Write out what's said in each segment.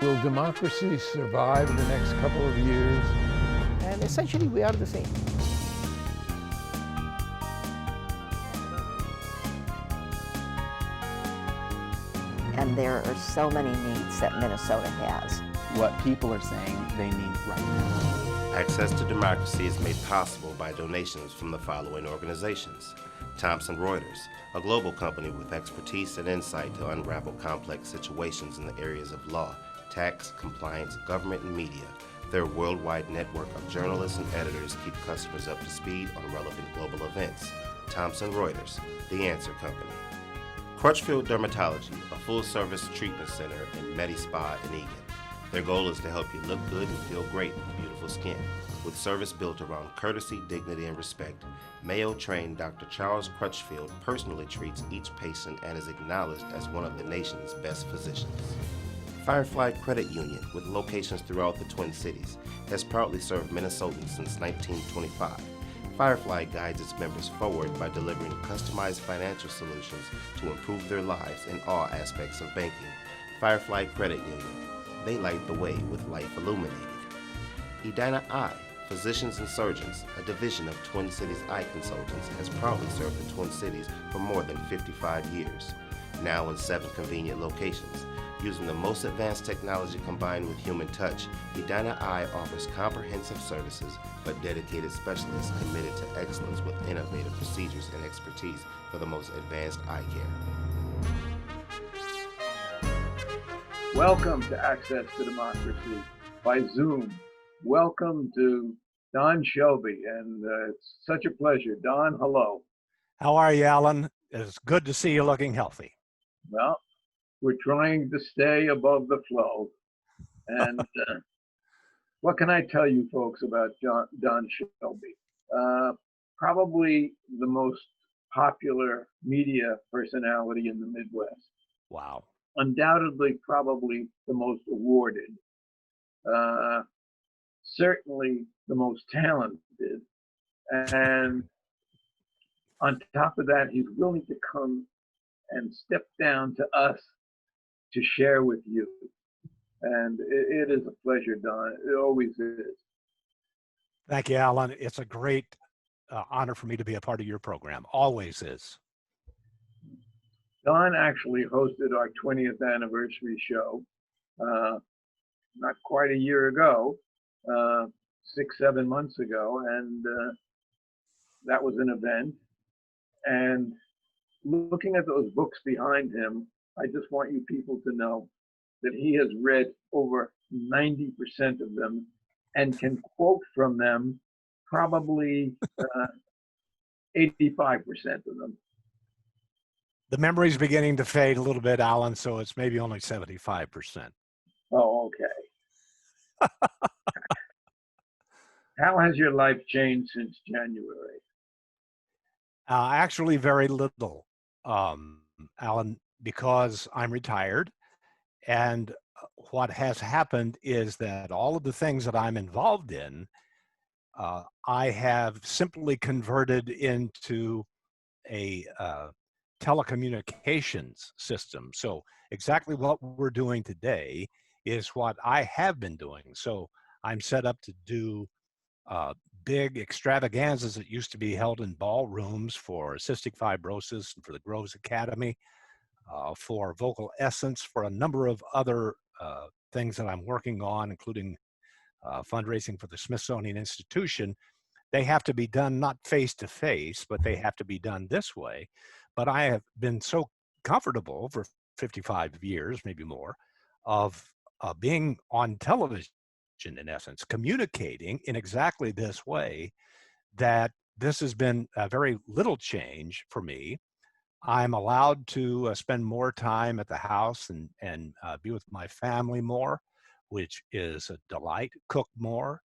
Will democracy survive in the next couple of years? And essentially, we are the same. And there are so many needs that Minnesota has. What people are saying they need right now. Access to democracy is made possible by donations from the following organizations. Thomson Reuters, a global company with expertise and insight to unravel complex situations in the areas of law, tax, compliance, government, and media. Their worldwide network of journalists and editors keep customers up to speed on relevant global events. Thomson Reuters, the Answer Company. Crutchfield Dermatology, a full-service treatment center in Medi-Spa in Eagan. Their goal is to help you look good and feel great with beautiful skin. With service built around courtesy, dignity, and respect, Mayo-trained Dr. Charles Crutchfield personally treats each patient and is acknowledged as one of the nation's best physicians. Firefly Credit Union, with locations throughout the Twin Cities, has proudly served Minnesotans since 1925. Firefly guides its members forward by delivering customized financial solutions to improve their lives in all aspects of banking. Firefly Credit Union, they light the way with life illuminated. Edina Eye, Physicians and Surgeons, a division of Twin Cities Eye Consultants, has proudly served the Twin Cities for more than 55 years. Now in 7 convenient locations. Using the most advanced technology combined with human touch, Edina Eye offers comprehensive services for dedicated specialists committed to excellence with innovative procedures and expertise for the most advanced eye care. Welcome to Access to Democracy by Zoom. Welcome to Don Shelby, and it's such a pleasure. Don, hello. How are you, Alan? It's good to see you looking healthy. Well, we're trying to stay above the flow. And what can I tell you folks about Don Shelby? Probably the most popular media personality in the Midwest. Wow. Undoubtedly, probably the most awarded. Certainly the most talented. And on top of that, he's willing to come and step down to us to share with you. And it is a pleasure, Don. It always is. Thank you, Alan. It's a great honor for me to be a part of your program. Always is. Don actually hosted our 20th anniversary show not quite a year ago, 6-7 months ago, and that was an event. And looking at those books behind him, I just want you people to know that he has read over 90% of them and can quote from them probably 85% of them. The memory's beginning to fade a little bit, Alan, so it's maybe only 75%. Oh, okay. How has your life changed since January? Actually, very little, Alan, because I'm retired. And what has happened is that all of the things that I'm involved in, I have simply converted into a telecommunications system. So exactly what we're doing today is what I have been doing. So I'm set up to do big extravaganzas that used to be held in ballrooms for cystic fibrosis and for the Groves Academy, for Vocal Essence, for a number of other things that I'm working on, including fundraising for the Smithsonian Institution. They have to be done not face-to-face, but they have to be done this way. But I have been so comfortable for 55 years, maybe more, of being on television, in essence, communicating in exactly this way, that this has been a very little change for me. I'm allowed to spend more time at the house and be with my family more, which is a delight. Cook more.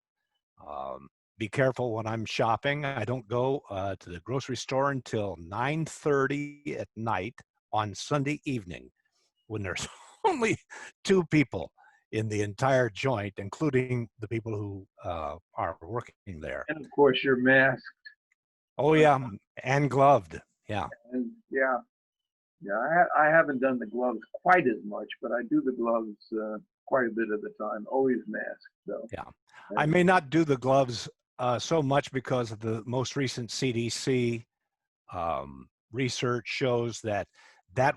Be careful when I'm shopping. I don't go to the grocery store until 9:30 at night on Sunday evening, when there's only 2 people in the entire joint, including the people who are working there. And of course, you're masked. Oh yeah, and gloved. Yeah. And yeah, I haven't done the gloves quite as much, but I do the gloves quite a bit of the time, always masked. So Yeah. I may not do the gloves so much because of the most recent CDC research shows that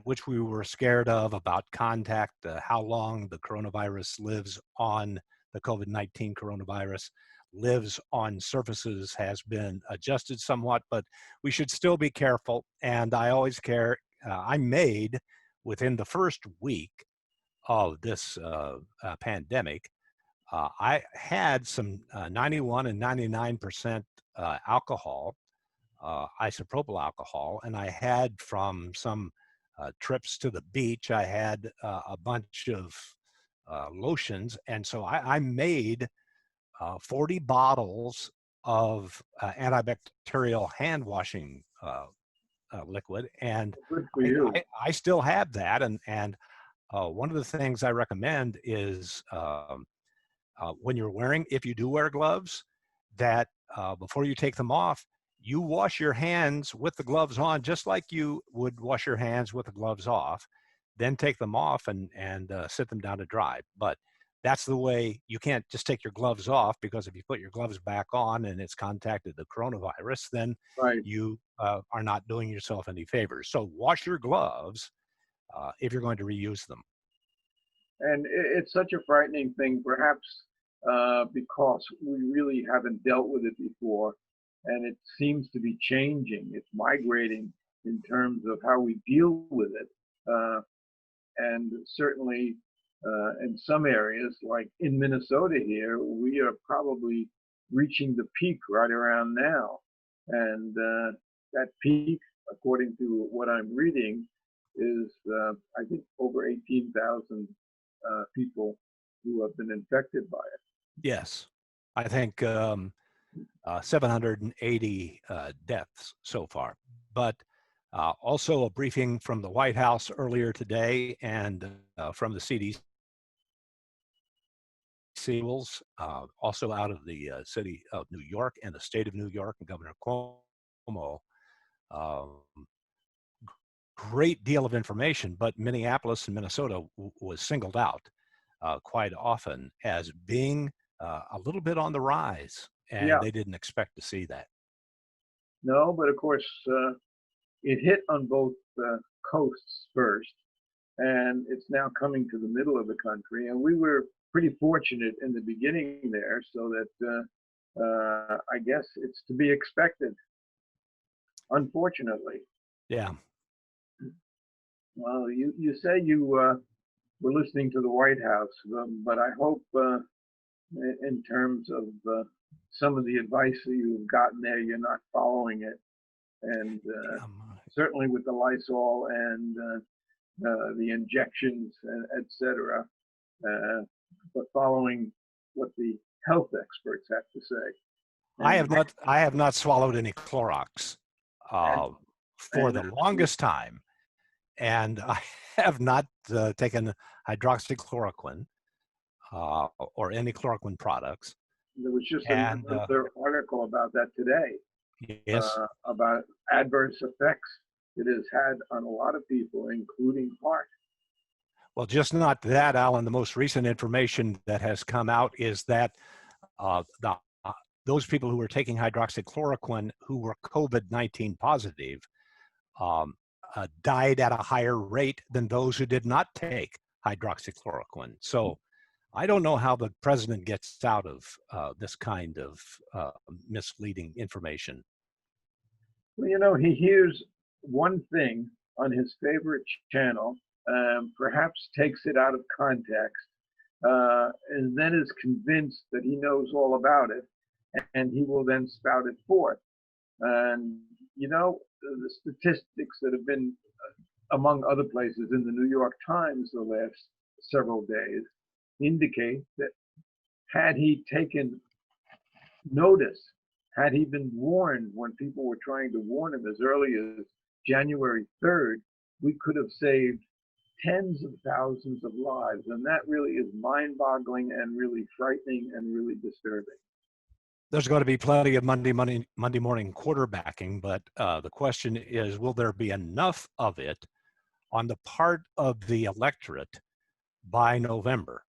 which we were scared of about contact, how long the coronavirus lives on the COVID-19 coronavirus lives on surfaces has been adjusted somewhat, but we should still be careful. And I always care. I made within the first week of this pandemic, I had some 91 and 99% alcohol, isopropyl alcohol, and I had from some trips to the beach, I had a bunch of lotions. And so I made 40 bottles of antibacterial hand washing liquid. And good for you. I still have that. And one of the things I recommend is when you're wearing, if you do wear gloves, that before you take them off, you wash your hands with the gloves on, just like you would wash your hands with the gloves off, then take them off and sit them down to dry. But that's the way. You can't just take your gloves off, because if you put your gloves back on and it's contacted the coronavirus, then Right. you are not doing yourself any favors. So wash your gloves if you're going to reuse them. And it's such a frightening thing, perhaps because we really haven't dealt with it before, and it seems to be changing. It's migrating in terms of how we deal with it. And certainly in some areas, like in Minnesota here, we are probably reaching the peak right around now. And that peak, according to what I'm reading, is I think over 18,000 people who have been infected by it. Yes, I think 780 deaths so far. But also a briefing from the White House earlier today and from the CDC, also out of the city of New York and the state of New York and Governor Cuomo. Great deal of information, but Minneapolis and Minnesota was singled out quite often as being a little bit on the rise, and they didn't expect to see that. No, but of course, it hit on both coasts first, and it's now coming to the middle of the country. And we were pretty fortunate in the beginning there, so that I guess it's to be expected, unfortunately. Yeah. Well, you say you were listening to the White House, but I hope in terms of some of the advice that you've gotten there, you're not following it. And certainly with the Lysol and the injections, etc., but following what the health experts have to say. I have not swallowed any Clorox for the longest time, and I have not taken hydroxychloroquine or any chloroquine products. There was just another article about that today. Yes. About adverse effects it has had on a lot of people, including heart. Well, just not that, Alan. The most recent information that has come out is that those people who were taking hydroxychloroquine who were COVID-19 positive died at a higher rate than those who did not take hydroxychloroquine. So I don't know how the president gets out of this kind of misleading information. Well, you know, he hears one thing on his favorite channel, perhaps takes it out of context, and then is convinced that he knows all about it, and he will then spout it forth. And, you know, the statistics that have been, among other places, in the New York Times the last several days indicate that had he taken notice, had he been warned when people were trying to warn him as early as January 3rd, we could have saved tens of thousands of lives. And that really is mind-boggling and really frightening and really disturbing. There's going to be plenty of Monday morning quarterbacking, but the question is, will there be enough of it on the part of the electorate by November?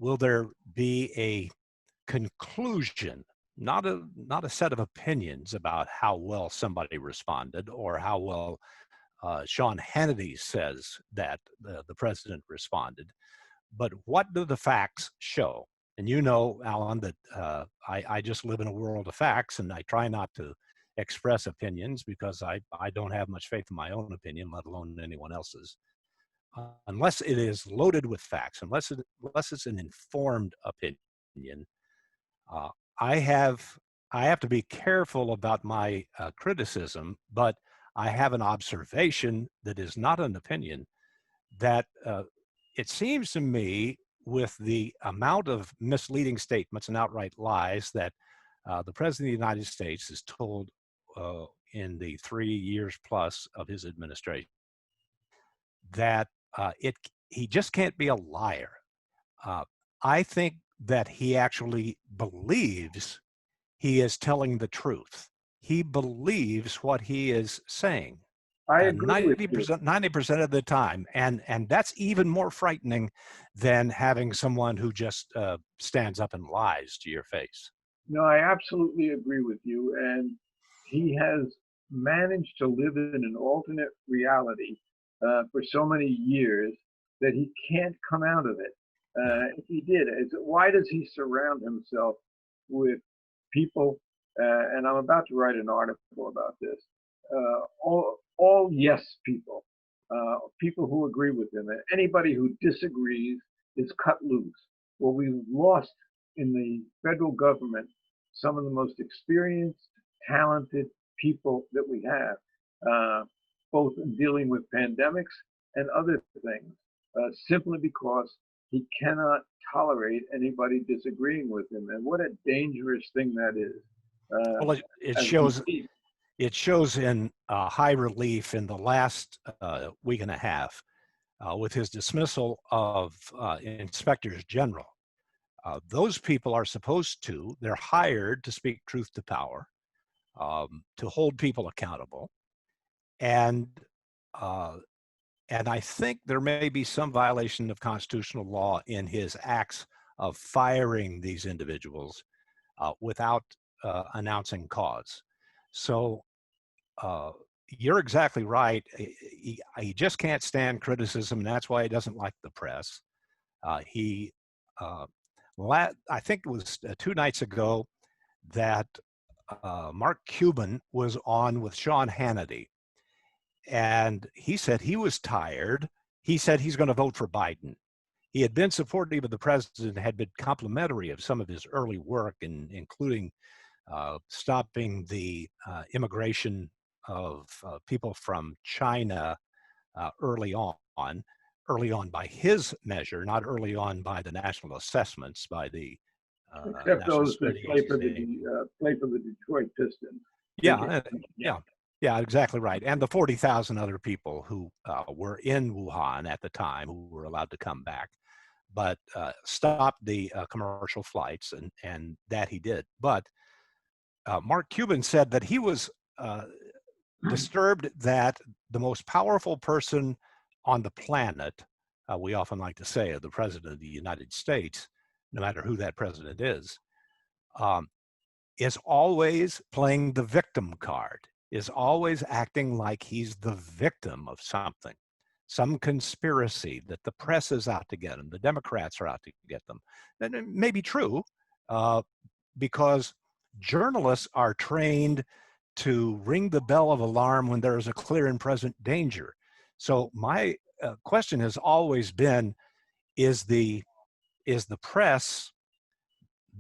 will there be a conclusion, not a set of opinions about how well somebody responded or how well Sean Hannity says that the president responded, but what do the facts show? And you know, Alan, that I just live in a world of facts, and I try not to express opinions because I don't have much faith in my own opinion, let alone anyone else's. Unless it is loaded with facts, unless it's an informed opinion, uh, I have to be careful about my criticism, but I have an observation that is not an opinion. That it seems to me, with the amount of misleading statements and outright lies that the President of the United States has told in the 3 years plus of his administration, that he just can't be a liar. I think that he actually believes he is telling the truth. He believes what he is saying. I agree with you. 90% of the time. And that's even more frightening than having someone who just stands up and lies to your face. No, I absolutely agree with you. And he has managed to live in an alternate reality for so many years that he can't come out of it. If he did, why does he surround himself with people? And I'm about to write an article about this. All yes people, people who agree with him. Anybody who disagrees is cut loose. Well, we've lost in the federal government some of the most experienced, talented people that we have, both in dealing with pandemics and other things, simply because he cannot tolerate anybody disagreeing with him. And what a dangerous thing that is. Well, it shows in high relief in the last week and a half with his dismissal of inspectors general. Those people are supposed to, they're hired to speak truth to power, to hold people accountable. And I think there may be some violation of constitutional law in his acts of firing these individuals without announcing cause. So you're exactly right. He just can't stand criticism, and that's why he doesn't like the press. I think it was 2 nights ago that Mark Cuban was on with Sean Hannity, and he said he was tired. He said he's going to vote for Biden. He had been supportive of the president, had been complimentary of some of his early work, including stopping the immigration of people from China early on by his measure, not early on by the national assessments, by the except those that play for the Detroit Pistons. Yeah, exactly right. And the 40,000 other people who were in Wuhan at the time who were allowed to come back, but stopped the commercial flights, and that he did. But Mark Cuban said that he was disturbed that the most powerful person on the planet, we often like to say the president of the United States, no matter who that president is always playing the victim card, is always acting like he's the victim of something, some conspiracy that the press is out to get him, the Democrats are out to get them. And it may be true because journalists are trained to ring the bell of alarm when there is a clear and present danger. So my question has always been, is the press,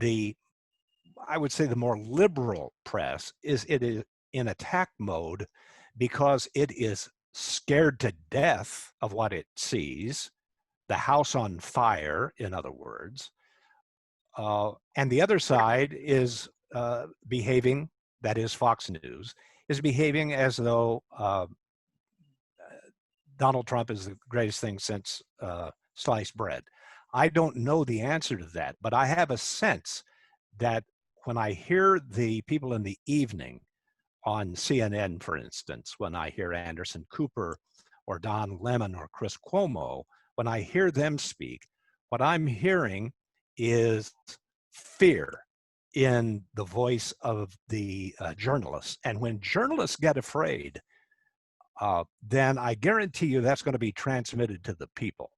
I would say the more liberal press, is in attack mode because it is scared to death of what it sees, the house on fire, in other words, and the other side is behaving, that is Fox News, is behaving as though Donald Trump is the greatest thing since sliced bread. I don't know the answer to that, but I have a sense that when I hear the people in the evening on CNN, for instance, when I hear Anderson Cooper or Don Lemon or Chris Cuomo, when I hear them speak, what I'm hearing is fear in the voice of the journalists. And when journalists get afraid, then I guarantee you that's going to be transmitted to the people.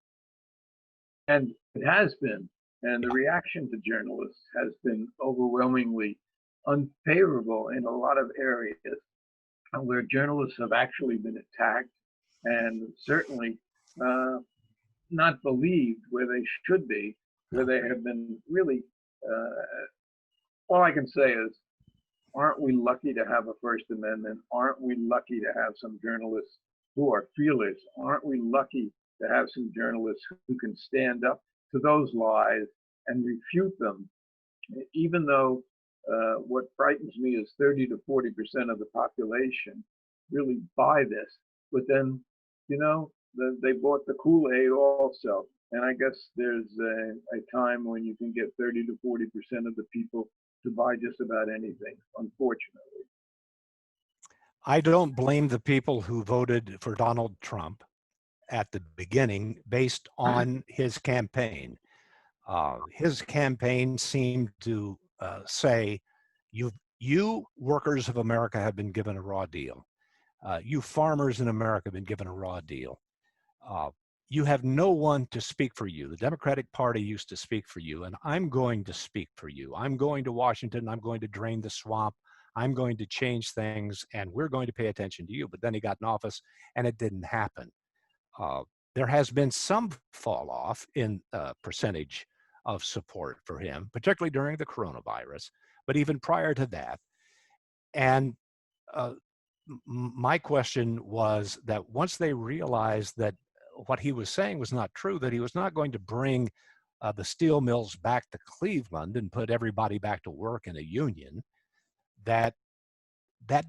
And it has been. And the reaction to journalists has been overwhelmingly unfavorable in a lot of areas where journalists have actually been attacked and certainly not believed where they should be, where they have been really, all I can say is, aren't we lucky to have a First Amendment? Aren't we lucky to have some journalists who are feelers? Aren't we lucky to have some journalists who can stand up to those lies and refute them, even though what frightens me is 30 to 40% of the population really buy this, but then, you know, they bought the Kool-Aid also. And I guess there's a time when you can get 30 to 40% of the people to buy just about anything, unfortunately. I don't blame the people who voted for Donald Trump at the beginning based on his campaign. His campaign seemed to say, you workers of America have been given a raw deal. You farmers in America have been given a raw deal. You have no one to speak for you. The Democratic Party used to speak for you, and I'm going to speak for you. I'm going to Washington. I'm going to drain the swamp. I'm going to change things, and we're going to pay attention to you. But then he got in office, and it didn't happen. There has been some fall off in percentage of support for him, particularly during the coronavirus, but even prior to that. And my question was that once they realized that what he was saying was not true, that he was not going to bring the steel mills back to Cleveland and put everybody back to work in a union, that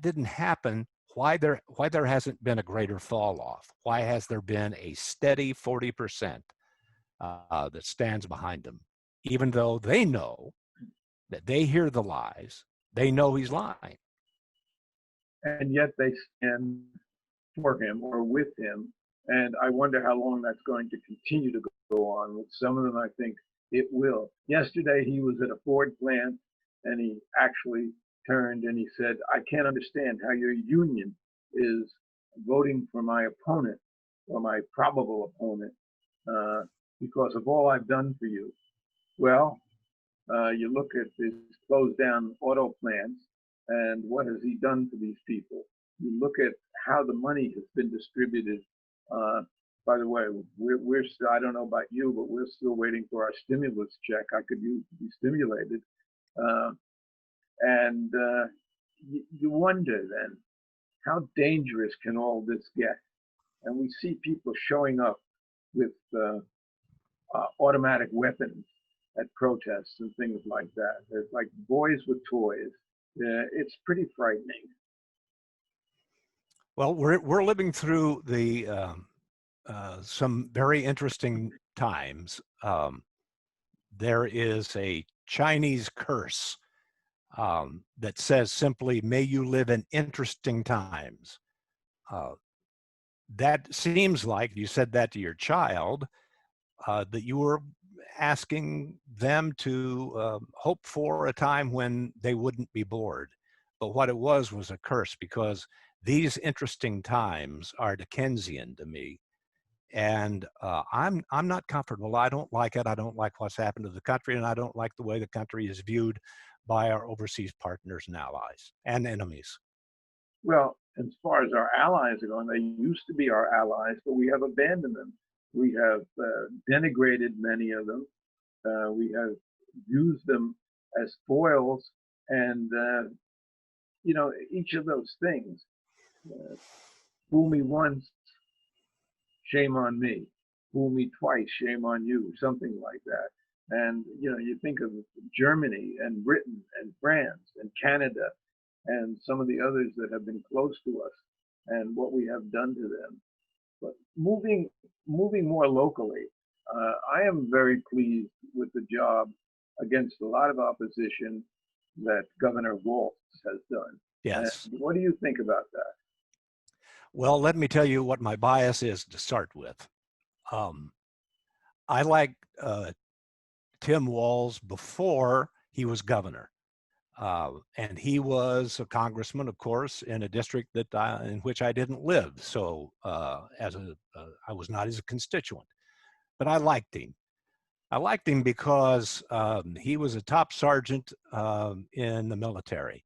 didn't happen. Why there hasn't been a greater fall off? Why has there been a steady 40% that stands behind him, even though they know that they hear the lies, they know he's lying. And yet they stand for him or with him. And I wonder how long that's going to continue to go on. With some of them, I think it will. Yesterday, he was at a Ford plant, and he actually turned and he said, I can't understand how your union is voting for my opponent or my probable opponent because of all I've done for you. Well, you look at this closed down auto plants, and what has he done for these people? You look at how the money has been distributed. By the way, we're still, I don't know about you, but we're still waiting for our stimulus check. I could use to be stimulated. And you wonder then, how dangerous can all this get? And we see people showing up with automatic weapons at protests and things like that. It's like boys with toys. It's pretty frightening. Well, we're living through the some very interesting times. There is a Chinese curse that says simply, may you live in interesting times. That seems like, you said that to your child, that you were asking them to hope for a time when they wouldn't be bored. But what it was a curse, because these interesting times are Dickensian to me. And I'm not comfortable. I don't like it. I don't like what's happened to the country, and I don't like the way the country is viewed by our overseas partners and allies and enemies. Well, as far as our allies are going, they used to be our allies, but we have abandoned them. We have denigrated many of them. We have used them as foils, and you know, each of those things. Fool me once, shame on me. Fool me twice, shame on you. Something like that. And you know, you think of Germany and Britain and France and Canada and some of the others that have been close to us and what we have done to them. But moving more locally, I am very pleased with the job against a lot of opposition that Governor Walz has done. Yes. And what do you think about that? Well, let me tell you what my bias is to start with. I like Tim Walz before he was governor. And he was a congressman, of course, in a district that in which I didn't live. So I was not his constituent, but I liked him. I liked him because he was a top sergeant in the military.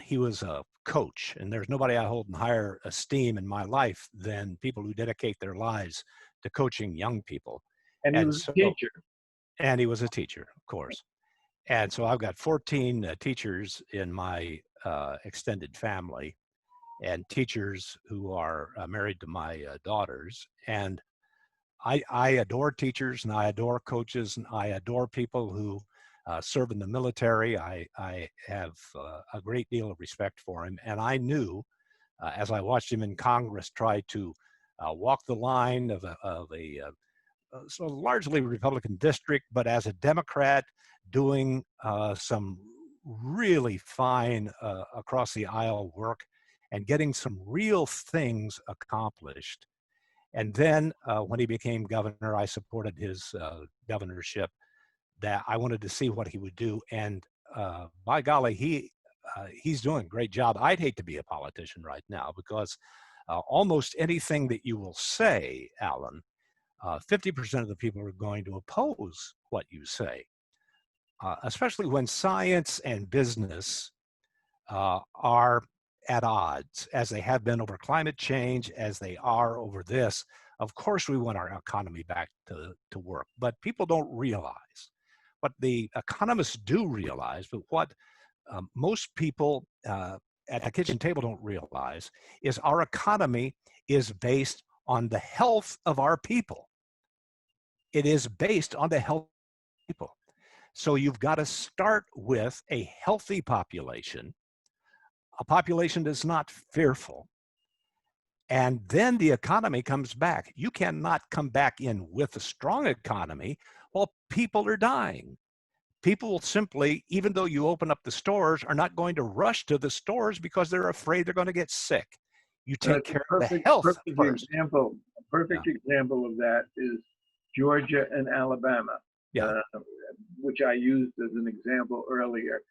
He was a coach, and there's nobody I hold in higher esteem in my life than people who dedicate their lives to coaching young people. And he was a teacher. And he was a teacher, of course. And so I've got 14 teachers in my extended family, and teachers who are married to my daughters. And I adore teachers, and I adore coaches, and I adore people who serve in the military. I have a great deal of respect for him. And I knew, as I watched him in Congress try to walk the line of a so largely Republican district, but as a Democrat, doing some really fine across the aisle work and getting some real things accomplished. And then when he became governor, I supported his governorship. That I wanted to see what he would do. And by golly, he's doing a great job. I'd hate to be a politician right now because almost anything that you will say, Alan, 50% of the people are going to oppose what you say, especially when science and business are at odds, as they have been over climate change, as they are over this. Of course, we want our economy back to work, but people don't realize. What the economists do realize, but what most people at the kitchen table don't realize, is our economy is based on the health of our people. It is based on the health of people. So you've got to start with a healthy population, a population that's not fearful. And then the economy comes back. You cannot come back in with a strong economy while people are dying. People will simply, even though you open up the stores, are not going to rush to the stores because they're afraid they're going to get sick. You take care of the health first. A perfect example of that is Georgia and Alabama, which I used as an example earlier.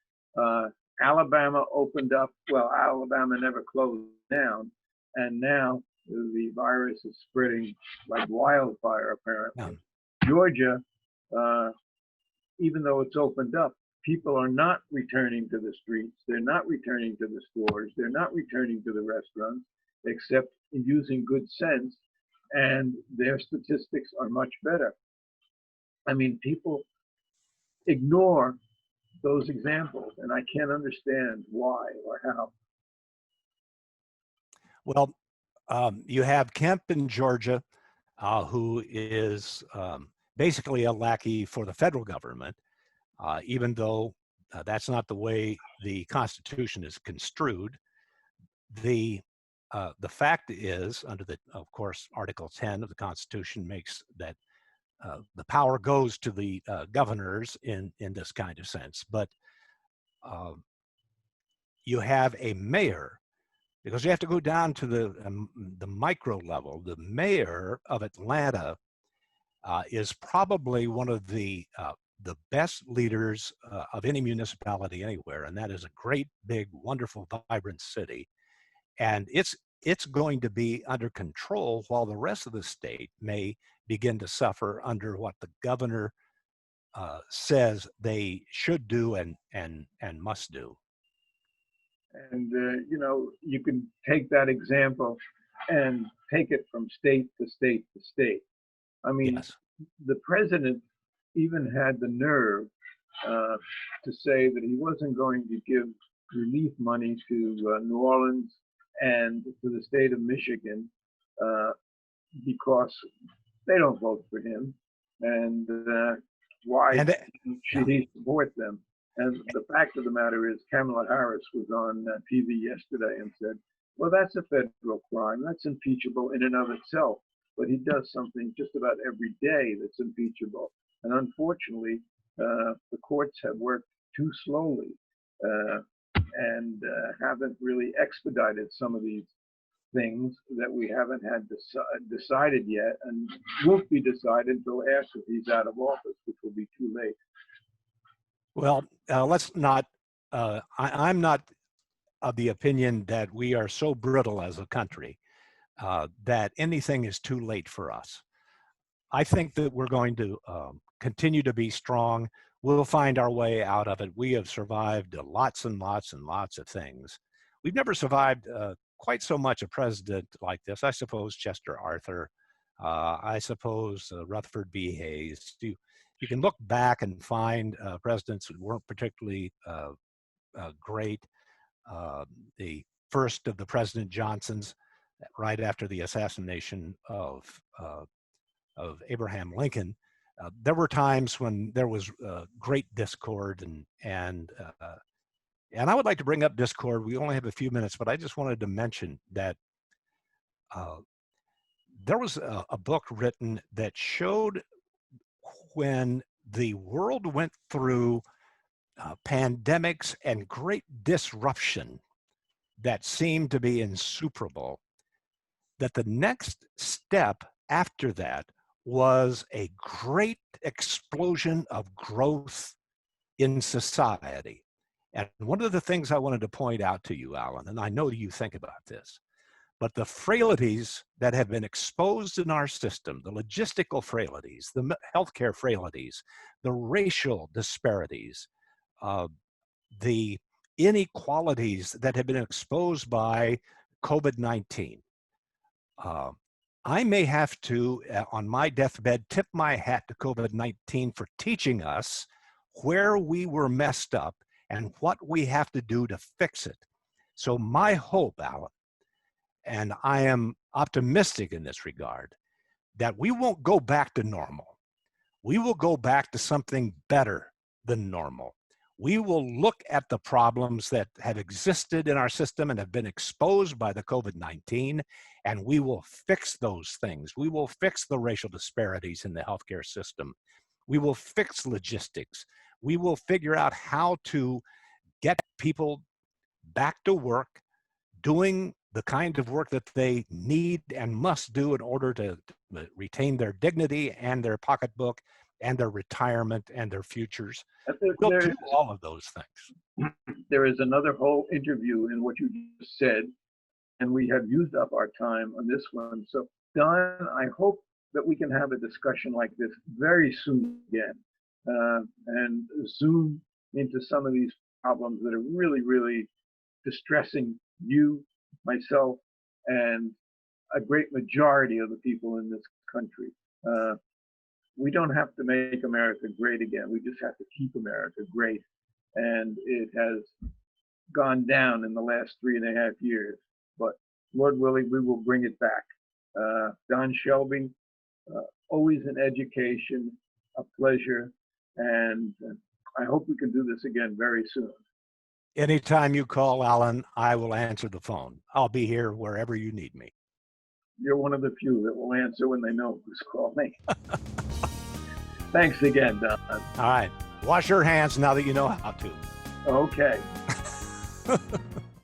Alabama opened up, well, Alabama never closed down, and now the virus is spreading like wildfire, apparently. Georgia, even though it's opened up, people are not returning to the streets. They're not returning to the stores. They're not returning to the restaurants, except using good sense. And their statistics are much better. I mean, people ignore those examples, and I can't understand why or how. Well, you have Kemp in Georgia, who is basically a lackey for the federal government, even though that's not the way the Constitution is construed. The fact is, under of course, Article 10 of the Constitution makes that the power goes to the governors in this kind of sense. But you have a mayor, because you have to go down to the micro level. The mayor of Atlanta is probably one of the best leaders of any municipality anywhere, and that is a great, big, wonderful, vibrant city. And it's going to be under control while the rest of the state may begin to suffer under what the governor says they should do and must do. And, you know, you can take that example and take it from state to state to state. I mean, Yes. The president even had the nerve to say that he wasn't going to give relief money to New Orleans and to the state of Michigan because they don't vote for him. And why should he support them? And the fact of the matter is, Kamala Harris was on TV yesterday and said, well, that's a federal crime. That's impeachable in and of itself. But he does something just about every day that's impeachable. And unfortunately, the courts have worked too slowly and haven't really expedited some of these things that we haven't had decided yet, and won't be decided until after he's out of office, which will be too late. Well, let's not, I'm not of the opinion that we are so brittle as a country that anything is too late for us. I think that we're going to continue to be strong. We'll find our way out of it. We have survived lots and lots and lots of things. We've never survived quite so much a president like this. I suppose Chester Arthur, I suppose Rutherford B. Hayes. You can look back and find presidents who weren't particularly great. The first of the President Johnsons, right after the assassination of Abraham Lincoln, there were times when there was great discord, and I would like to bring up discord. We only have a few minutes, but I just wanted to mention that there was a book written that showed when the world went through pandemics and great disruption that seemed to be insuperable, that the next step after that was a great explosion of growth in society. And one of the things I wanted to point out to you, Alan, and I know you think about this, but the frailties that have been exposed in our system, the logistical frailties, the healthcare frailties, the racial disparities, the inequalities that have been exposed by COVID-19. I may have to, on my deathbed, tip my hat to COVID-19 for teaching us where we were messed up and what we have to do to fix it. So my hope, Alan, and I am optimistic in this regard, that we won't go back to normal. We will go back to something better than normal. We will look at the problems that have existed in our system and have been exposed by the COVID-19, and we will fix those things. We will fix the racial disparities in the healthcare system. We will fix logistics. We will figure out how to get people back to work, doing the kind of work that they need and must do in order to retain their dignity and their pocketbook and their retirement and their futures. We'll do all of those things. There is another whole interview in what you just said, and we have used up our time on this one. So, Don, I hope that we can have a discussion like this very soon again, and zoom into some of these problems that are really, really distressing you, myself, and a great majority of the people in this country. We don't have to make America great again. We just have to keep America great. And it has gone down in the last 3.5 years. But Lord willing, we will bring it back. Don Shelby, always an education, a pleasure. And I hope we can do this again very soon. Anytime you call, Alan, I will answer the phone. I'll be here wherever you need me. You're one of the few that will answer when they know who's calling. Thanks again, Don. All right. Wash your hands now that you know how to. Okay.